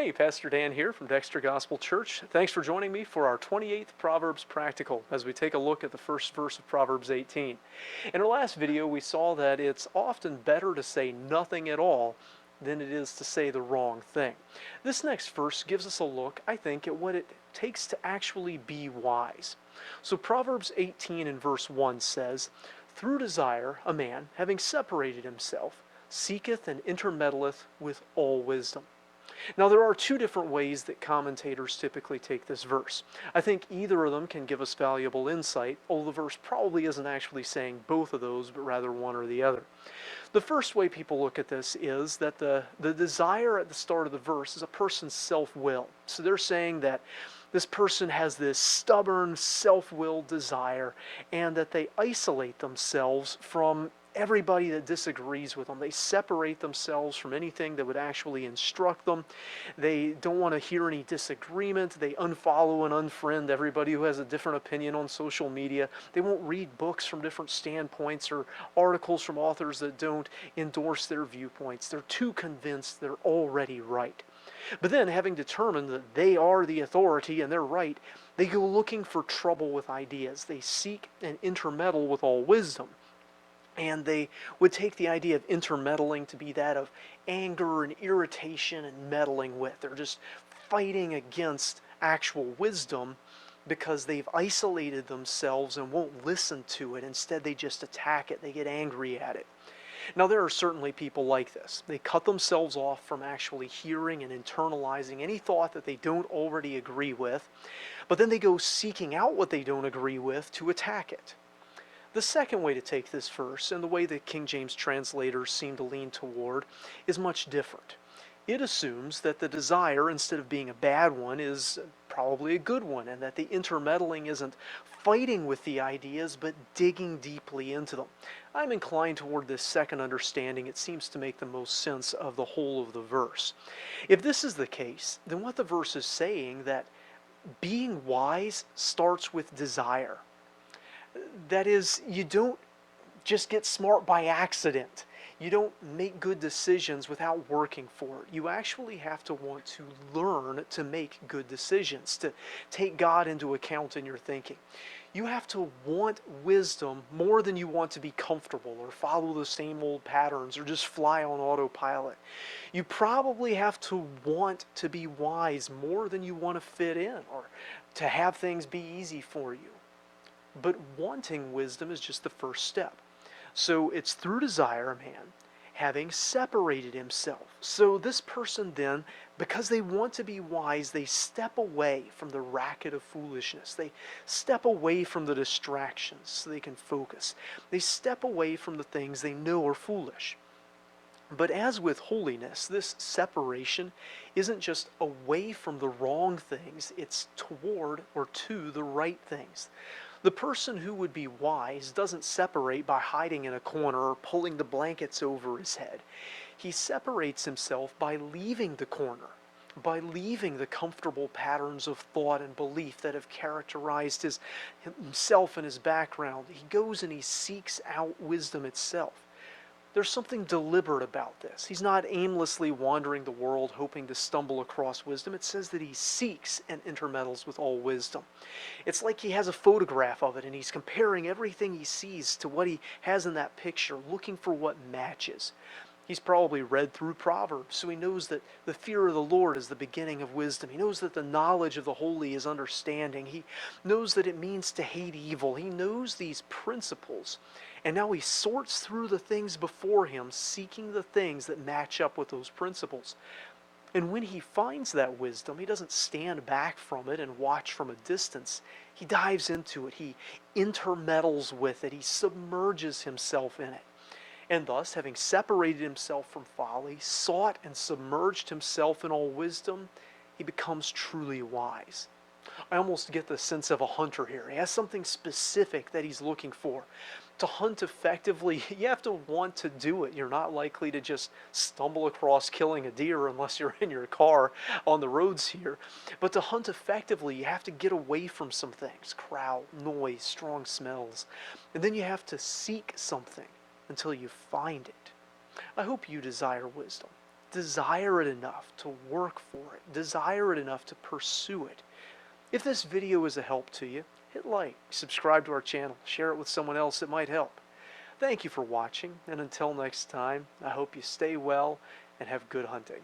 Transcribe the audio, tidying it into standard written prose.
Hey, Pastor Dan here from Dexter Gospel Church. Thanks for joining me for our 28th Proverbs Practical as we take a look at the first verse of Proverbs 18. In our last video, we saw that it's often better to say nothing at all than it is to say the wrong thing. This next verse gives us a look, I think, at what it takes to actually be wise. So Proverbs 18 and verse 1 says, "Through desire a man, having separated himself, seeketh and intermeddleth with all wisdom." Now, there are two different ways that commentators typically take this verse. I think either of them can give us valuable insight, although the verse probably isn't actually saying both of those, but rather one or the other. The first way people look at this is that the desire at the start of the verse is a person's self-will. So they're saying that this person has this stubborn, self-willed desire, and that they isolate themselves from everybody that disagrees with them. They separate themselves from anything that would actually instruct them. They don't want to hear any disagreement. They unfollow and unfriend everybody who has a different opinion on social media. They won't read books from different standpoints or articles from authors that don't endorse their viewpoints. They're too convinced they're already right. But then, having determined that they are the authority and they're right, they go looking for trouble with ideas. They seek and intermeddle with all wisdom. And they would take the idea of intermeddling to be that of anger and irritation and meddling with. They're just fighting against actual wisdom because they've isolated themselves and won't listen to it. Instead, they just attack it. They get angry at it. Now, there are certainly people like this. They cut themselves off from actually hearing and internalizing any thought that they don't already agree with, but then they go seeking out what they don't agree with to attack it. The second way to take this verse, and the way that King James translators seem to lean toward, is much different. It assumes that the desire, instead of being a bad one, is probably a good one, and that the intermeddling isn't fighting with the ideas, but digging deeply into them. I'm inclined toward this second understanding. It seems to make the most sense of the whole of the verse. If this is the case, then what the verse is saying, that being wise starts with desire. That is, you don't just get smart by accident. You don't make good decisions without working for it. You actually have to want to learn to make good decisions, to take God into account in your thinking. You have to want wisdom more than you want to be comfortable or follow the same old patterns or just fly on autopilot. You probably have to want to be wise more than you want to fit in or to have things be easy for you. But wanting wisdom is just the first step. So it's through desire, a man, having separated himself. So this person then, because they want to be wise, they step away from the racket of foolishness. They step away from the distractions so they can focus. They step away from the things they know are foolish. But as with holiness, this separation isn't just away from the wrong things, it's toward or to the right things. The person who would be wise doesn't separate by hiding in a corner or pulling the blankets over his head. He separates himself by leaving the corner, by leaving the comfortable patterns of thought and belief that have characterized himself and his background. He goes and he seeks out wisdom itself. There's something deliberate about this. He's not aimlessly wandering the world hoping to stumble across wisdom. It says that he seeks and intermeddles with all wisdom. It's like he has a photograph of it and he's comparing everything he sees to what he has in that picture, looking for what matches. He's probably read through Proverbs, so he knows that the fear of the Lord is the beginning of wisdom. He knows that the knowledge of the holy is understanding. He knows that it means to hate evil. He knows these principles. And now he sorts through the things before him, seeking the things that match up with those principles. And when he finds that wisdom, he doesn't stand back from it and watch from a distance. He dives into it. He intermeddles with it. He submerges himself in it. And thus, having separated himself from folly, sought and submerged himself in all wisdom, he becomes truly wise. I almost get the sense of a hunter here. He has something specific that he's looking for. To hunt effectively, you have to want to do it. You're not likely to just stumble across killing a deer unless you're in your car on the roads here. But to hunt effectively, you have to get away from some things: crowd, noise, strong smells. And then you have to seek something until you find it. I hope you desire wisdom. desire it enough to work for it, desire it enough to pursue it. If this video is a help to you, hit like, subscribe to our channel, share it with someone else it might help. Thank you for watching, and until next time, I hope you stay well and have good hunting.